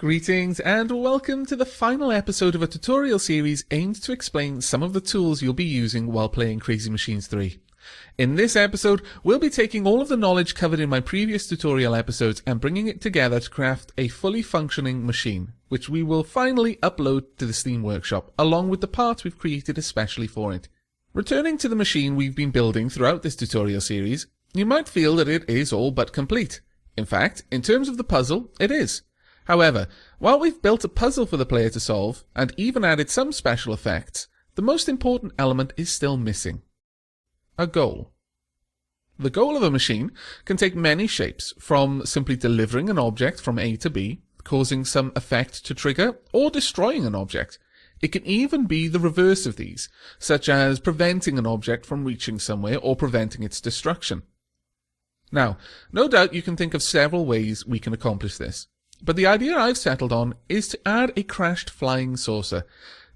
Greetings and welcome to the final episode of a tutorial series aimed to explain some of the tools you'll be using while playing Crazy Machines 3. In this episode, we'll be taking all of the knowledge covered in my previous tutorial episodes and bringing it together to craft a fully functioning machine, which we will finally upload to the Steam Workshop, along with the parts we've created especially for it. Returning to the machine we've been building throughout this tutorial series, you might feel that it is all but complete. In fact, in terms of the puzzle, it is. However, while we've built a puzzle for the player to solve, and even added some special effects, the most important element is still missing. A goal. The goal of a machine can take many shapes, from simply delivering an object from A to B, causing some effect to trigger, or destroying an object. It can even be the reverse of these, such as preventing an object from reaching somewhere or preventing its destruction. Now, no doubt you can think of several ways we can accomplish this. But the idea I've settled on is to add a crashed flying saucer.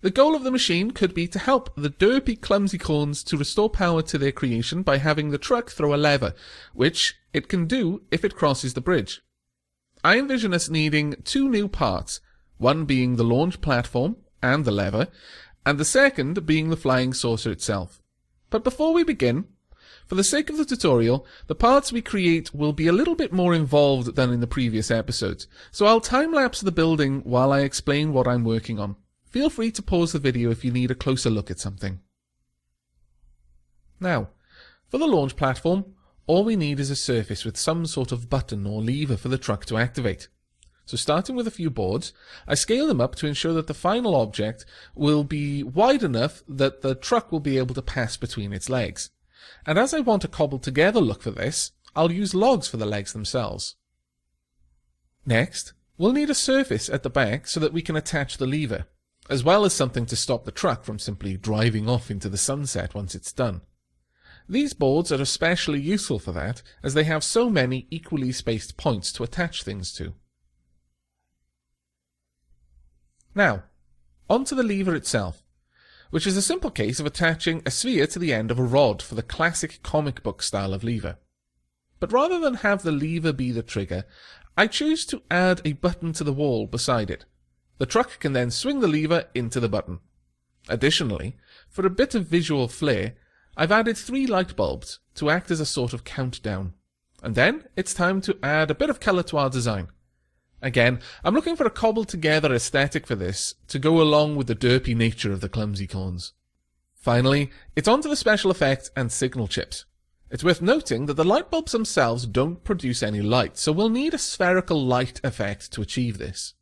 The goal of the machine could be to help the derpy clumsy corns to restore power to their creation by having the truck throw a lever, which it can do if it crosses the bridge. I envision us needing two new parts, one being the launch platform and the lever, and the second being the flying saucer itself. But before we begin, for the sake of the tutorial, the parts we create will be a little bit more involved than in the previous episodes, so I'll time-lapse the building while I explain what I'm working on. Feel free to pause the video if you need a closer look at something. Now, for the launch platform, all we need is a surface with some sort of button or lever for the truck to activate. So starting with a few boards, I scale them up to ensure that the final object will be wide enough that the truck will be able to pass between its legs. And as I want a cobbled together look for this, I'll use logs for the legs themselves. Next, we'll need a surface at the back so that we can attach the lever, as well as something to stop the truck from simply driving off into the sunset once it's done. These boards are especially useful for that, as they have so many equally spaced points to attach things to. Now, onto the lever itself, which is a simple case of attaching a sphere to the end of a rod for the classic comic book style of lever. But rather than have the lever be the trigger, I choose to add a button to the wall beside it. The truck can then swing the lever into the button. Additionally, for a bit of visual flair, I've added 3 light bulbs to act as a sort of countdown. And then it's time to add a bit of colour to our design. Again, I'm looking for a cobbled together aesthetic for this, to go along with the derpy nature of the clumsy corns. Finally, it's on to the special effects and signal chips. It's worth noting that the light bulbs themselves don't produce any light, so we'll need a spherical light effect to achieve this.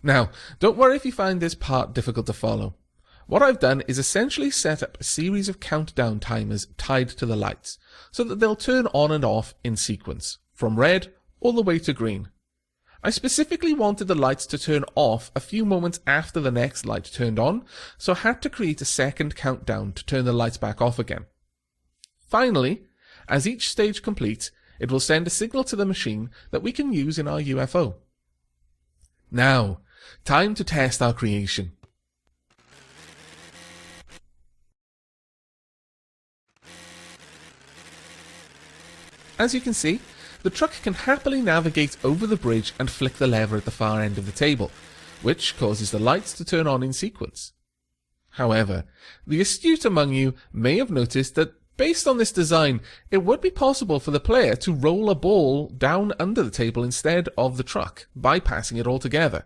Now, don't worry if you find this part difficult to follow. What I've done is essentially set up a series of countdown timers tied to the lights, so that they'll turn on and off in sequence, from red all the way to green. I specifically wanted the lights to turn off a few moments after the next light turned on, so I had to create a second countdown to turn the lights back off again. Finally, as each stage completes, it will send a signal to the machine that we can use in our UFO. Now, time to test our creation. As you can see, the truck can happily navigate over the bridge and flick the lever at the far end of the table, which causes the lights to turn on in sequence. However, the astute among you may have noticed that based on this design, it would be possible for the player to roll a ball down under the table instead of the truck, bypassing it altogether.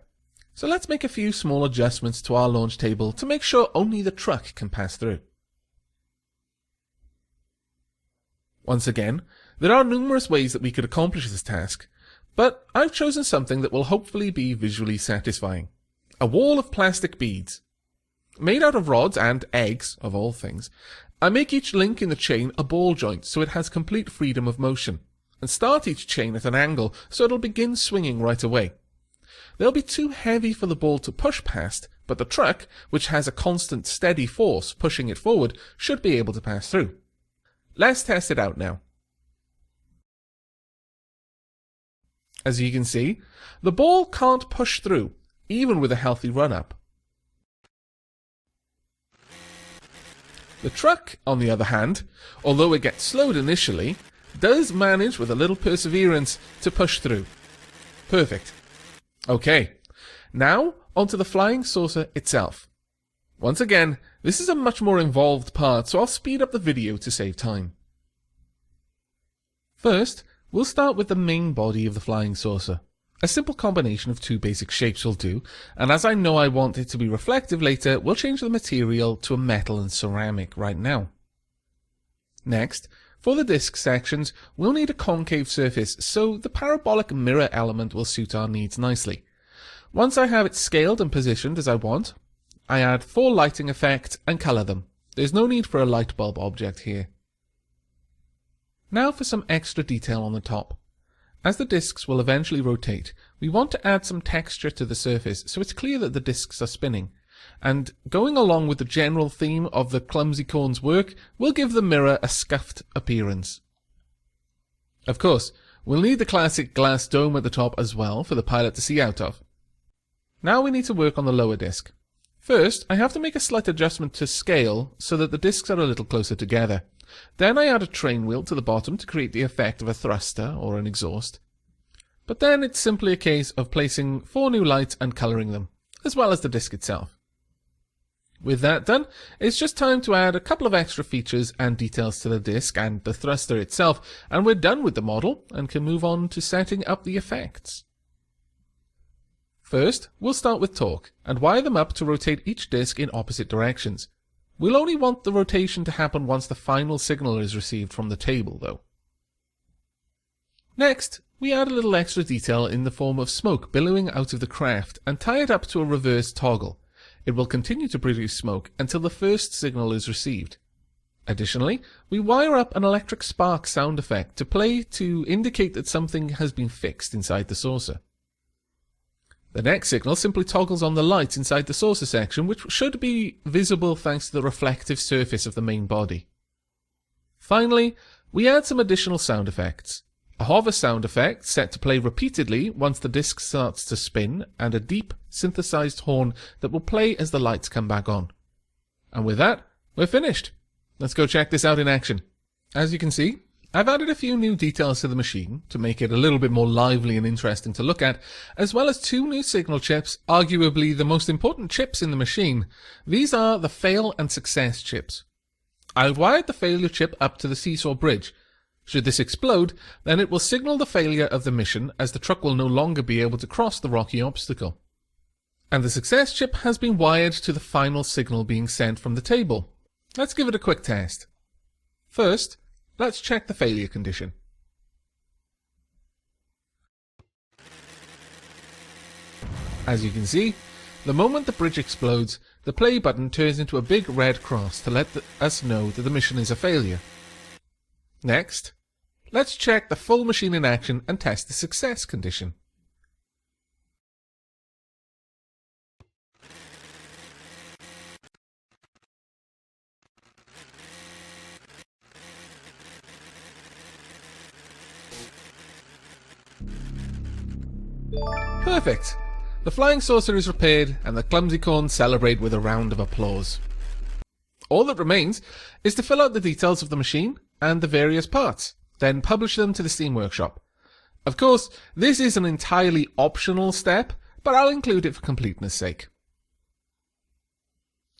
So let's make a few small adjustments to our launch table to make sure only the truck can pass through. Once again, there are numerous ways that we could accomplish this task, but I've chosen something that will hopefully be visually satisfying. A wall of plastic beads. Made out of rods and eggs, of all things, I make each link in the chain a ball joint so it has complete freedom of motion, and start each chain at an angle so it'll begin swinging right away. They'll be too heavy for the ball to push past, but the truck, which has a constant steady force pushing it forward, should be able to pass through. Let's test it out now. As you can see, the ball can't push through, even with a healthy run-up. The truck, on the other hand, although it gets slowed initially, does manage with a little perseverance to push through. Perfect. Okay, now onto the flying saucer itself. Once again, this is a much more involved part, so I'll speed up the video to save time. First, we'll start with the main body of the flying saucer. A simple combination of two basic shapes will do, and as I know I want it to be reflective later, we'll change the material to a metal and ceramic right now. Next, for the disc sections, we'll need a concave surface, so the parabolic mirror element will suit our needs nicely. Once I have it scaled and positioned as I want, I add 4 lighting effects and colour them. There's no need for a light bulb object here. Now for some extra detail on the top. As the discs will eventually rotate, we want to add some texture to the surface so it's clear that the discs are spinning. And going along with the general theme of the clumsy cone's work, we'll give the mirror a scuffed appearance. Of course, we'll need the classic glass dome at the top as well for the pilot to see out of. Now we need to work on the lower disc. First, I have to make a slight adjustment to scale so that the discs are a little closer together. Then I add a train wheel to the bottom to create the effect of a thruster or an exhaust. But then it's simply a case of placing 4 new lights and colouring them, as well as the disc itself. With that done, it's just time to add a couple of extra features and details to the disc and the thruster itself, and we're done with the model and can move on to setting up the effects. First, we'll start with torque and wire them up to rotate each disc in opposite directions. We'll only want the rotation to happen once the final signal is received from the table, though. Next, we add a little extra detail in the form of smoke billowing out of the craft and tie it up to a reverse toggle. It will continue to produce smoke until the first signal is received. Additionally, we wire up an electric spark sound effect to play to indicate that something has been fixed inside the saucer. The next signal simply toggles on the lights inside the saucer section, which should be visible thanks to the reflective surface of the main body. Finally, we add some additional sound effects. A hover sound effect set to play repeatedly once the disc starts to spin, and a deep, synthesized horn that will play as the lights come back on. And with that, we're finished. Let's go check this out in action. As you can see, I've added a few new details to the machine to make it a little bit more lively and interesting to look at, as well as 2 new signal chips, arguably the most important chips in the machine. These are the fail and success chips. I've wired the failure chip up to the seesaw bridge. Should this explode, then it will signal the failure of the mission, as the truck will no longer be able to cross the rocky obstacle. And the success chip has been wired to the final signal being sent from the table. Let's give it a quick test. First, let's check the failure condition. As you can see, the moment the bridge explodes, the play button turns into a big red cross to let us know that the mission is a failure. Next, let's check the full machine in action and test the success condition. Perfect! The flying saucer is repaired and the clumsy corns celebrate with a round of applause. All that remains is to fill out the details of the machine and the various parts, then publish them to the Steam Workshop. Of course, this is an entirely optional step, but I'll include it for completeness sake.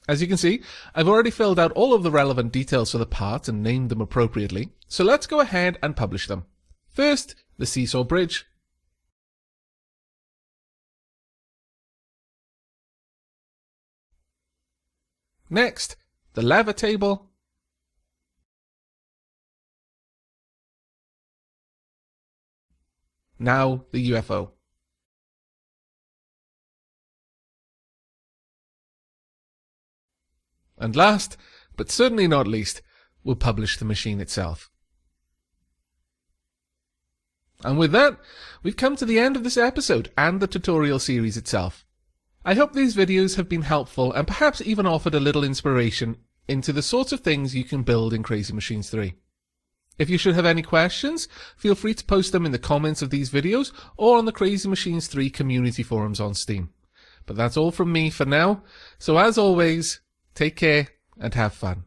As you can see, I've already filled out all of the relevant details for the part and named them appropriately, so let's go ahead and publish them. First, the seesaw bridge. Next, the lever table. Now the UFO. And last, but certainly not least, we'll publish the machine itself. And with that, we've come to the end of this episode and the tutorial series itself. I hope these videos have been helpful and perhaps even offered a little inspiration into the sorts of things you can build in Crazy Machines 3. If you should have any questions, feel free to post them in the comments of these videos or on the Crazy Machines 3 community forums on Steam. But that's all from me for now, so as always, take care and have fun.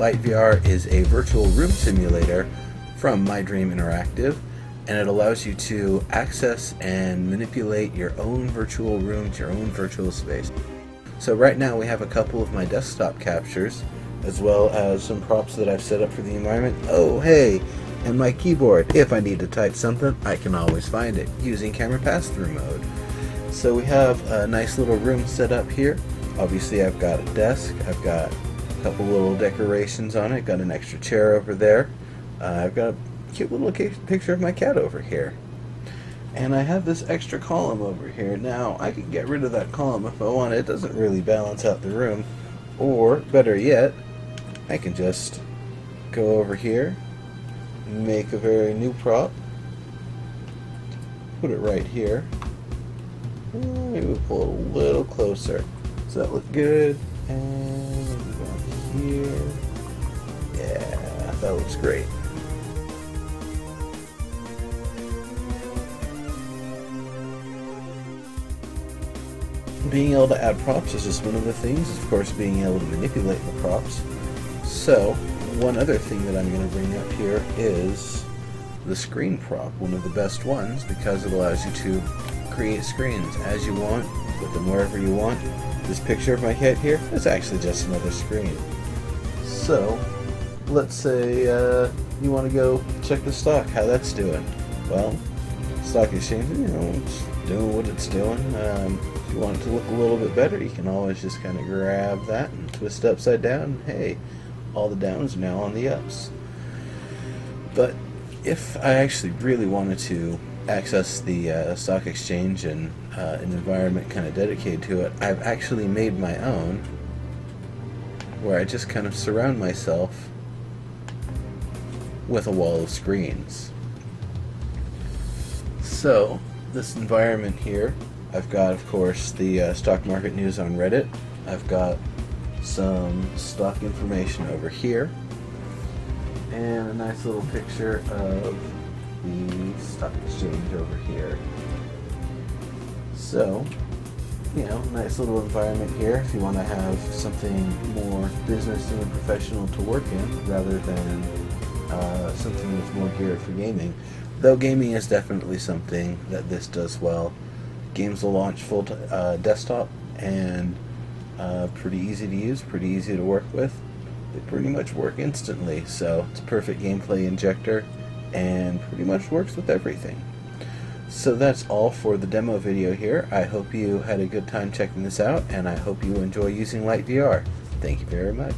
LightVR is a virtual room simulator from My Dream Interactive, and it allows you to access and manipulate your own virtual rooms, your own virtual space. So right now we have a couple of my desktop captures, as well as some props that I've set up for the environment. Oh hey, and my keyboard. If I need to type something, I can always find it using camera pass-through mode. So we have a nice little room set up here. Obviously I've got a desk, I've got a couple little decorations on it, got an extra chair over there. I've got a cute little picture of my cat over here. And I have this extra column over here. Now, I can get rid of that column if I want. It doesn't really balance out the room. Or, better yet, I can just go over here, make a very new prop, put it right here. Maybe we'll pull it a little closer. Does that look good? And move on here. Yeah, that looks great. Being able to add props is just one of the things. Of course, being able to manipulate the props. So, one other thing that I'm going to bring up here is the screen prop, one of the best ones, because it allows you to create screens as you want, put them wherever you want. This picture of my cat here is actually just another screen. So, let's say you want to go check the stock, how that's doing. Well, stock exchange, it's doing what it's doing. If you want it to look a little bit better, you can always just kind of grab that and twist it upside down. And hey, all the downs are now on the ups. But if I actually really wanted to access the stock exchange and an environment kind of dedicated to it, I've actually made my own, where I just kind of surround myself with a wall of screens. So this environment here, I've got, of course, the stock market news on Reddit. I've got some stock information over here, and a nice little picture of the stock exchange over here. So, nice little environment here if you want to have something more business and professional to work in, rather than something that's more geared for gaming. Though gaming is definitely something that this does well. Games will launch full desktop, and pretty easy to use, pretty easy to work with. They pretty much work instantly, so it's a perfect gameplay injector and pretty much works with everything. So that's all for the demo video here. I hope you had a good time checking this out, and I hope you enjoy using LightVR. Thank you very much.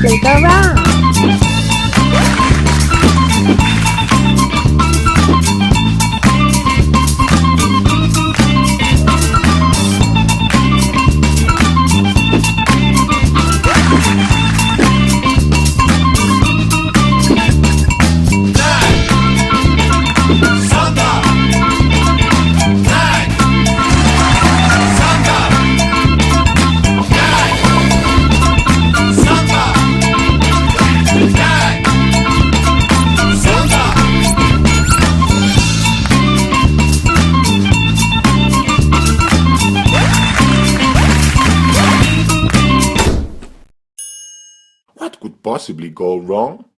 possibly go wrong? What could possibly go wrong?